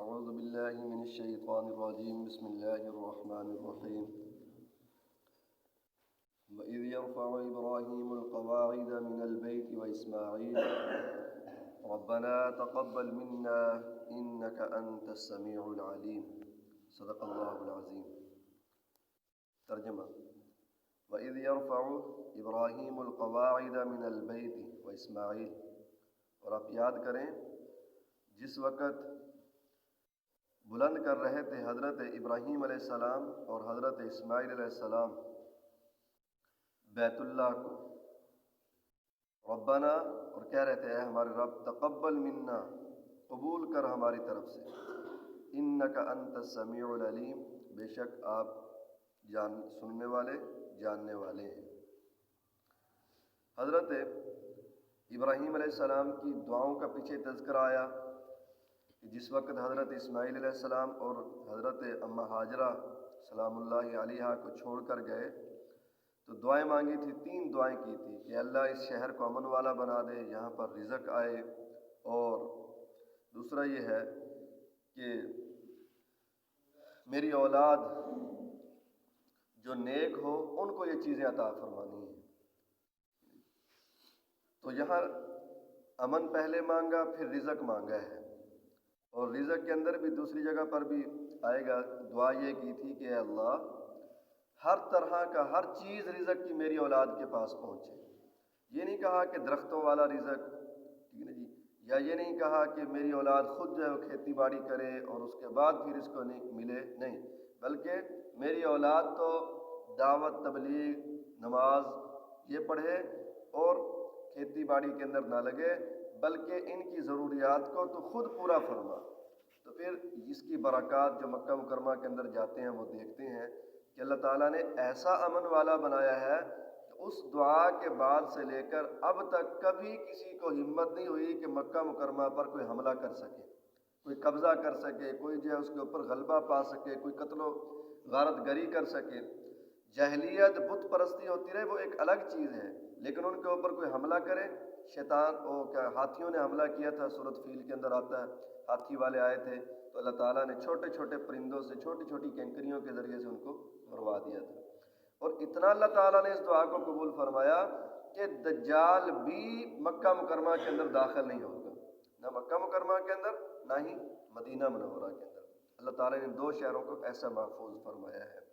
أعوذ بالله من الشيطان الرجيم بسم الله الرحمن الرحيم وإذ يرفع إبراهيم القواعد من البيت وإسماعيل ربنا تقبل منا إنك أنت السميع العليم صدق الله العظيم۔ ترجمہ: وَإِذْ يَرْفَعُ إِبْرَاهِيمُ الْقَوَاعِدَ مِنَ الْبَيْتِ وَإِسْمَاعِيلُ، اور آپ یاد کریں جس وقت بلند کر رہے تھے حضرت ابراہیم علیہ السلام اور حضرت اسماعیل علیہ السلام بیت اللہ کو، ربنا، اور کہہ رہے تھے اے ہمارے رب، تقبل منا، قبول کر ہماری طرف سے، انک انت السمیع العلیم، بے شک آپ سننے والے جاننے والے ہیں۔ حضرت ابراہیم علیہ السلام کی دعاؤں کا پیچھے تذکرہ آیا کہ جس وقت حضرت اسماعیل علیہ السلام اور حضرت اماں ہاجرہ سلام اللہ علیہا کو چھوڑ کر گئے تو دعائیں مانگی تھی، 3 دعائیں کی تھی کہ اللہ اس شہر کو امن والا بنا دے، یہاں پر رزق آئے، اور دوسرا یہ ہے کہ میری اولاد جو نیک ہو ان کو یہ چیزیں عطا فرمانی ہیں۔ تو یہاں امن پہلے مانگا، پھر رزق مانگا ہے، اور رزق کے اندر بھی دوسری جگہ پر بھی آئے گا، دعا یہ کی تھی کہ اے اللہ ہر طرح کا ہر چیز رزق کی میری اولاد کے پاس پہنچے۔ یہ نہیں کہا کہ درختوں والا رزق، ٹھیک ہے جی، یا یہ نہیں کہا کہ میری اولاد خود جو ہے وہ کھیتی باڑی کرے اور اس کے بعد پھر اس کو نہیں ملے، نہیں، بلکہ میری اولاد تو دعوت، تبلیغ، نماز یہ پڑھے اور کھیتی باڑی کے اندر نہ لگے، بلکہ ان کی ضروریات کو تو خود پورا فرما۔ تو پھر اس کی برکات جو مکہ مکرمہ کے اندر جاتے ہیں وہ دیکھتے ہیں کہ اللہ تعالیٰ نے ایسا امن والا بنایا ہے کہ اس دعا کے بعد سے لے کر اب تک کبھی کسی کو ہمت نہیں ہوئی کہ مکہ مکرمہ پر کوئی حملہ کر سکے، کوئی قبضہ کر سکے، کوئی جو ہے اس کے اوپر غلبہ پا سکے، کوئی قتل و غارت گری کر سکے۔ جاہلیت، بت پرستی ہوتی رہے، وہ ایک الگ چیز ہے، لیکن ان کے اوپر کوئی حملہ کرے، شیطان کیا ہاتھیوں نے حملہ کیا تھا، سورۃ فیل کے اندر آتا ہے، ہاتھی والے آئے تھے تو اللہ تعالیٰ نے چھوٹے چھوٹے پرندوں سے، چھوٹی چھوٹی کینکریوں کے ذریعے سے ان کو مروا دیا تھا۔ اور اتنا اللہ تعالیٰ نے اس دعا کو قبول فرمایا کہ دجال بھی مکہ مکرمہ کے اندر داخل نہیں ہوگا، نہ مکہ مکرمہ کے اندر نہ ہی مدینہ منورہ کے اندر۔ اللہ تعالیٰ نے 2 شہروں کو ایسا محفوظ فرمایا ہے۔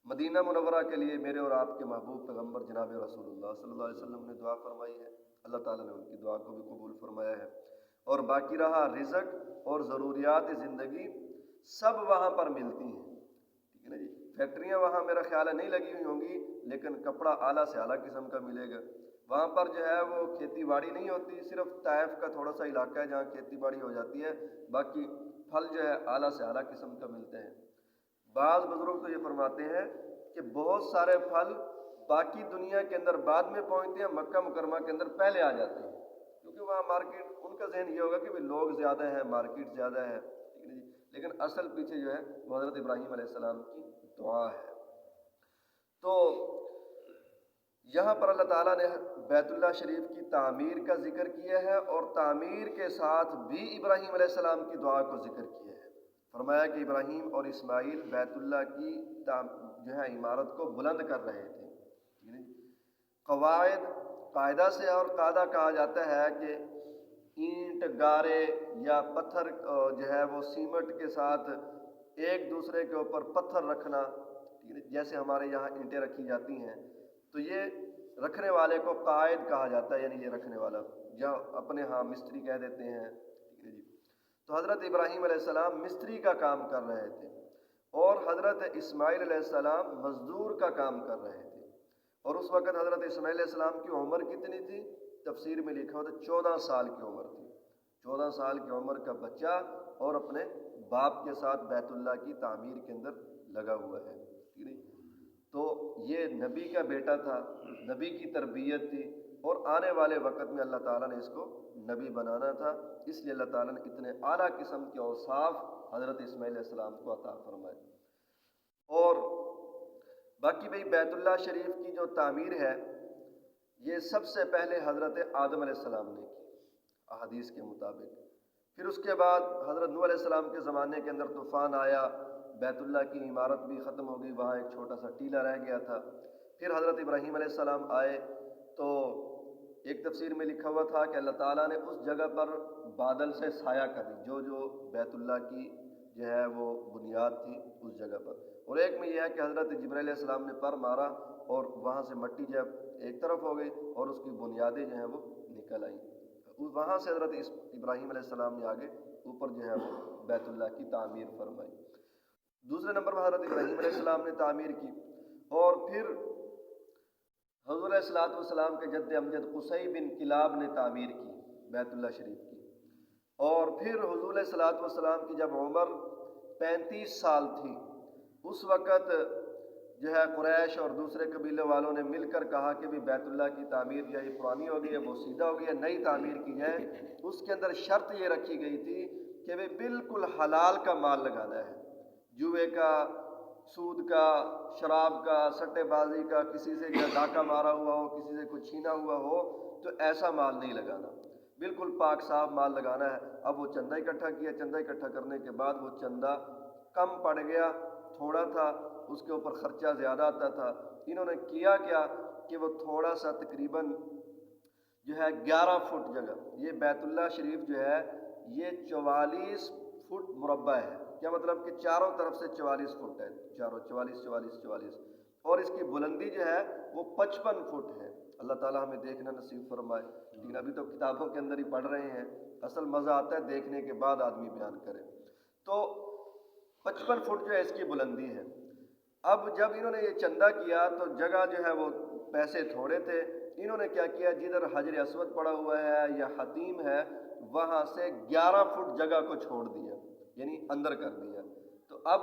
مدینہ منورہ کے لیے میرے اور آپ کے محبوب پیغمبر جناب رسول اللہ صلی اللہ علیہ وسلم نے دعا فرمائی ہے، اللہ تعالیٰ نے ان کی دعا کو بھی قبول فرمایا ہے۔ اور باقی رہا رزق اور ضروریات زندگی، سب وہاں پر ملتی ہیں، ٹھیک ہے نا جی۔ فیکٹریاں وہاں میرا خیال ہے نہیں لگی ہوئی ہوں گی، لیکن کپڑا اعلیٰ سے اعلیٰ قسم کا ملے گا۔ وہاں پر جو ہے وہ کھیتی باڑی نہیں ہوتی، صرف طائف کا تھوڑا سا علاقہ ہے جہاں کھیتی باڑی ہو جاتی ہے، باقی پھل جو ہے اعلیٰ سے اعلیٰ قسم کا ملتے ہیں۔ بعض بزرگ تو یہ فرماتے ہیں کہ بہت سارے پھل باقی دنیا کے اندر بعد میں پہنچتے ہیں، مکہ مکرمہ کے اندر پہلے آ جاتے ہیں، کیونکہ وہاں مارکیٹ، ان کا ذہن یہ ہوگا کہ بھی لوگ زیادہ ہیں، مارکیٹ زیادہ ہے، ٹھیک ہے جی، لیکن اصل پیچھے جو ہے وہ حضرت ابراہیم علیہ السلام کی دعا ہے۔ تو یہاں پر اللہ تعالیٰ نے بیت اللہ شریف کی تعمیر کا ذکر کیا ہے، اور تعمیر کے ساتھ بھی ابراہیم علیہ السلام کی دعا کو ذکر کیا ہے۔ فرمایا کہ ابراہیم اور اسماعیل بیت اللہ کی جو ہے عمارت کو بلند کر رہے تھے۔ قواعد، قاعدہ سے اور قاعدہ کہا جاتا ہے کہ اینٹ، گارے یا پتھر جو ہے وہ سیمنٹ کے ساتھ ایک دوسرے کے اوپر پتھر رکھنا، جیسے ہمارے یہاں اینٹیں رکھی جاتی ہیں، تو یہ رکھنے والے کو قائد کہا جاتا ہے، یعنی یہ رکھنے والا، یا اپنے ہاں مستری کہہ دیتے ہیں، ٹھیک ہے جی۔ تو حضرت ابراہیم علیہ السلام مستری کا کام کر رہے تھے، اور حضرت اسماعیل علیہ السلام مزدور کا کام کر رہے تھے۔ اور اس وقت حضرت اسماعیل علیہ السلام کی عمر کتنی تھی؟ تفسیر میں لکھا ہوتا 14 سال کی عمر تھی۔ 14 سال کی عمر کا بچہ اور اپنے باپ کے ساتھ بیت اللہ کی تعمیر کے اندر لگا ہوا ہے، ٹھیک ہے۔ تو یہ نبی کا بیٹا تھا، نبی کی تربیت تھی، اور آنے والے وقت میں اللہ تعالیٰ نے اس کو نبی بنانا تھا، اس لیے اللہ تعالیٰ نے اتنے اعلیٰ قسم کے اوصاف حضرت اسماعیل علیہ السلام کو عطا فرمائے۔ اور باقی بھئی بیت اللہ شریف کی جو تعمیر ہے یہ سب سے پہلے حضرت آدم علیہ السلام نے کی، احادیث کے مطابق، پھر اس کے بعد حضرت نوح علیہ السلام کے زمانے کے اندر طوفان آیا، بیت اللہ کی عمارت بھی ختم ہو گئی، وہاں ایک چھوٹا سا ٹیلہ رہ گیا تھا۔ پھر حضرت ابراہیم علیہ السلام آئے تو ایک تفسیر میں لکھا ہوا تھا کہ اللہ تعالیٰ نے اس جگہ پر بادل سے سایہ کر دی، جو بیت اللہ کی جو ہے وہ بنیاد تھی اس جگہ پر۔ اور ایک میں یہ ہے کہ حضرت جبرائیل علیہ السلام نے پر مارا اور وہاں سے مٹی جب ایک طرف ہو گئی اور اس کی بنیادیں جو ہیں وہ نکل آئیں، وہاں سے حضرت ابراہیم علیہ السلام نے آگے اوپر جو ہے وہ بیت اللہ کی تعمیر فرمائی۔ دوسرے نمبر پر حضرت ابراہیم علیہ السلام نے تعمیر کی، اور پھر حضور علیہ الصلوۃ والسلام کے جد امجد قصی بن کلاب نے تعمیر کی بیت اللہ شریف کی۔ اور پھر حضور علیہ الصلوۃ والسلام کی جب عمر 35 سال تھی، اس وقت جو ہے قریش اور دوسرے قبیلے والوں نے مل کر کہا کہ بھی بیت اللہ کی تعمیر یا یہ پرانی ہو گئی ہے، وہ سیدھا ہو گئی ہے، نئی تعمیر کی جائے۔ اس کے اندر شرط یہ رکھی گئی تھی کہ وہ بالکل حلال کا مال لگانا ہے، جوئے کا، سود کا، شراب کا، سٹے بازی کا، کسی سے ڈاکہ مارا ہوا ہو، کسی سے کچھ چھینا ہوا ہو، تو ایسا مال نہیں لگانا، بالکل پاک صاف مال لگانا ہے۔ اب وہ چندہ اکٹھا کیا، چندہ اکٹھا کرنے کے بعد وہ چندہ کم پڑ گیا، تھوڑا تھا، اس کے اوپر خرچہ زیادہ آتا تھا۔ انہوں نے کیا کہ وہ تھوڑا سا تقریباً جو ہے 11 فٹ جگہ، یہ بیت اللہ شریف جو ہے یہ 44 فٹ مربع ہے، کیا مطلب کہ چاروں طرف سے 44 فٹ ہے، چاروں 44 44 44، اور اس کی بلندی جو ہے وہ 55 فٹ ہے۔ اللہ تعالیٰ ہمیں دیکھنا نصیب فرمائے، لیکن ابھی تو کتابوں کے اندر ہی پڑھ رہے ہیں، اصل مزہ آتا ہے دیکھنے کے بعد آدمی بیان کرے۔ تو 55 فٹ جو ہے اس کی بلندی ہے۔ اب جب انہوں نے یہ چندہ کیا تو جگہ جو ہے وہ پیسے تھوڑے تھے، انہوں نے کیا کیا، جدھر حجر اسود پڑا ہوا ہے یا حتیم ہے وہاں سے 11 فٹ جگہ کو چھوڑ دیا، یعنی اندر کر دیا۔ تو اب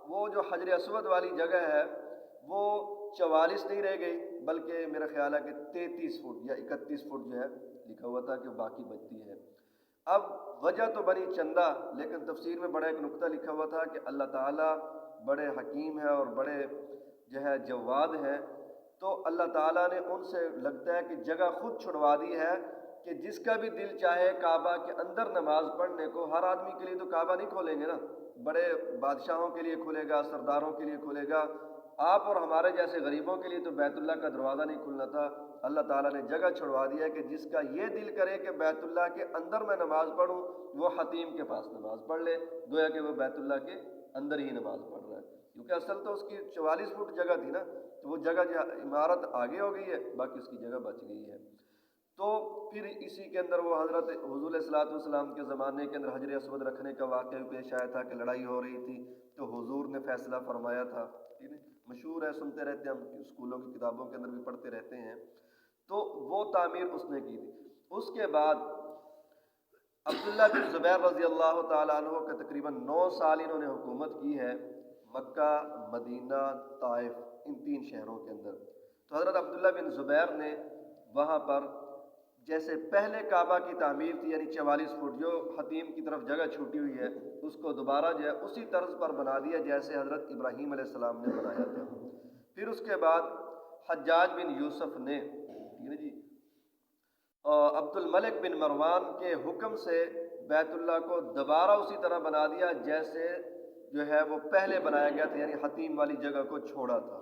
وہ جو حجر اسود والی جگہ ہے وہ 44 نہیں رہ گئی، بلکہ میرا خیال ہے کہ 33 فٹ یا 31 فٹ جو ہے لکھا ہوا تھا کہ باقی بچتی ہے۔ اب وجہ تو بنی چندہ، لیکن تفسیر میں بڑا ایک نقطہ لکھا ہوا تھا کہ اللہ تعالیٰ بڑے حکیم ہے اور بڑے جو ہے جواد ہیں، تو اللہ تعالیٰ نے ان سے لگتا ہے کہ جگہ خود چھڑوا دی ہے کہ جس کا بھی دل چاہے کعبہ کے اندر نماز پڑھنے کو، ہر آدمی کے لیے تو کعبہ نہیں کھولیں گے نا، بڑے بادشاہوں کے لیے کھلے گا، سرداروں کے لیے کھلے گا، آپ اور ہمارے جیسے غریبوں کے لیے تو بیت اللہ کا دروازہ نہیں کھلنا تھا۔ اللہ تعالیٰ نے جگہ چھڑوا دیا ہے کہ جس کا یہ دل کرے کہ بیت اللہ کے اندر میں نماز پڑھوں، وہ حتیم کے پاس نماز پڑھ لے، گویا کہ وہ بیت اللہ کے اندر ہی نماز پڑھ رہا ہے، کیونکہ اصل تو اس کی 44 فٹ جگہ تھی نا، تو وہ جگہ عمارت آگے ہو گئی ہے، باقی اس کی جگہ بچ گئی ہے۔ تو پھر اسی کے اندر وہ حضرت حضور علیہ الصلوۃ والسلام کے زمانے کے اندر حجر اسود رکھنے کا واقعہ پیش آیا تھا کہ لڑائی ہو رہی تھی، تو حضور نے فیصلہ فرمایا تھا، ٹھیک ہے، مشہور ہے، سنتے رہتے ہیں ہم، اسکولوں کی کتابوں کے اندر بھی پڑھتے رہتے ہیں۔ تو وہ تعمیر اس نے کی تھی۔ اس کے بعد عبداللہ بن زبیر رضی اللہ تعالیٰ عنہ کا تقریباً 9 سال انہوں نے حکومت کی ہے مکہ، مدینہ، طائف، ان 3 شہروں کے اندر۔ تو حضرت عبداللہ بن زبیر نے وہاں پر جیسے پہلے کعبہ کی تعمیر تھی، یعنی 44 فٹ جو حتیم کی طرف جگہ چھوٹی ہوئی ہے، اس کو دوبارہ جو ہے اسی طرز پر بنا دیا جیسے حضرت ابراہیم علیہ السلام نے بنایا تھا۔ پھر اس کے بعد حجاج بن یوسف نے جی عبد الملک بن مروان کے حکم سے بیت اللہ کو دوبارہ اسی طرح بنا دیا جیسے جو ہے وہ پہلے بنایا گیا تھا، یعنی حتیم والی جگہ کو چھوڑا تھا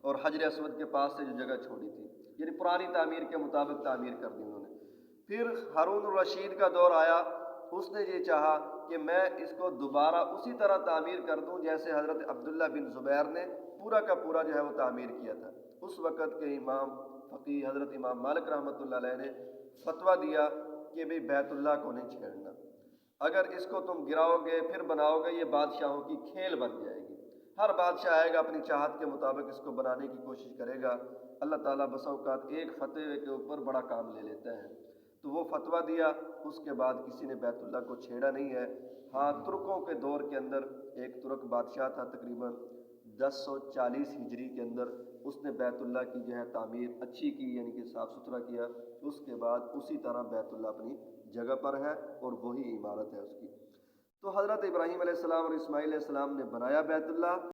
اور حجر اسود کے پاس سے جو جگہ چھوڑی تھی، یعنی پرانی تعمیر کے مطابق تعمیر کر دی انہوں نے۔ پھر ہارون الرشید کا دور آیا، اس نے یہ چاہا کہ میں اس کو دوبارہ اسی طرح تعمیر کر دوں جیسے حضرت عبداللہ بن زبیر نے پورا کا پورا جو ہے وہ تعمیر کیا تھا۔ اس وقت کے امام فقیہ حضرت امام مالک رحمۃ اللہ علیہ نے فتویٰ دیا کہ بھئی بیت اللہ کو نہیں چھیڑنا، اگر اس کو تم گراؤ گے پھر بناؤ گے یہ بادشاہوں کی کھیل بن جائے گی، ہر بادشاہ آئے گا اپنی چاہت کے مطابق اس کو بنانے کی کوشش کرے گا، اللہ تعالیٰ بسا اوقات ایک فتوے کے اوپر بڑا کام لے لیتا ہے۔ تو وہ فتویٰ دیا، اس کے بعد کسی نے بیت اللہ کو چھیڑا نہیں ہے۔ ہاں، ترکوں کے دور کے اندر ایک ترک بادشاہ تھا تقریباً 1040 ہجری کے اندر، اس نے بیت اللہ کی جو ہے تعمیر اچھی کی، یعنی کہ صاف ستھرا کیا، اس کے بعد اسی طرح بیت اللہ اپنی جگہ پر ہے اور وہی عمارت ہے اس کی۔ تو حضرت ابراہیم علیہ السلام اور اسماعیل علیہ السلام نے بنایا بیت اللہ،